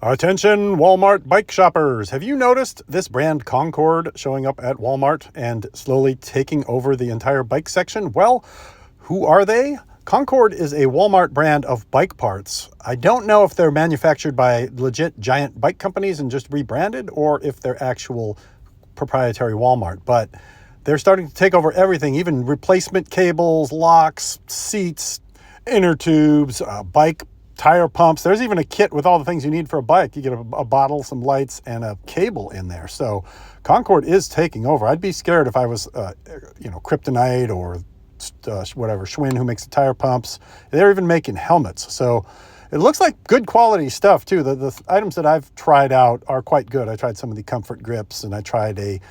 Attention Walmart bike shoppers. Have you noticed this brand Concord showing up at Walmart and slowly taking over the entire bike section? Well, who are they? Concord is a Walmart brand of bike parts. I don't know if they're manufactured by legit giant bike companies and just rebranded, or if they're actual proprietary Walmart, but they're starting to take over everything, even replacement cables, locks, seats, inner tubes, bike tire pumps. There's even a kit with all the things you need for a bike. You get a bottle, some lights, and a cable in there. So Concord is taking over. I'd be scared if I was, Kryptonite or whatever, Schwinn, who makes the tire pumps. They're even making helmets. So it looks like good quality stuff too. The items that I've tried out are quite good. I tried some of the comfort grips, and I tried a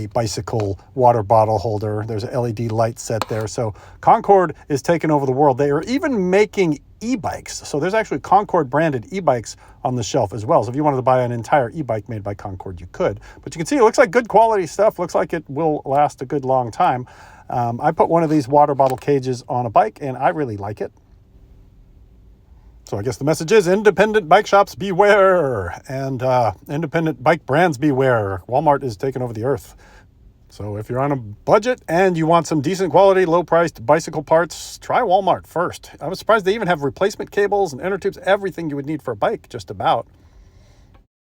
bicycle water bottle holder. There's an LED light set there. So Concord is taking over the world. They are even making e-bikes. So there's actually Concord branded e-bikes on the shelf as well. So if you wanted to buy an entire e-bike made by Concord, you could. But you can see it looks like good quality stuff. Looks like it will last a good long time. I put one of these water bottle cages on a bike, and I really like it. So I guess the message is independent bike shops beware, and independent bike brands beware. Walmart is taking over the earth. So if you're on a budget and you want some decent quality, low-priced bicycle parts, try Walmart first. I was surprised they even have replacement cables and inner tubes, everything you would need for a bike, just about.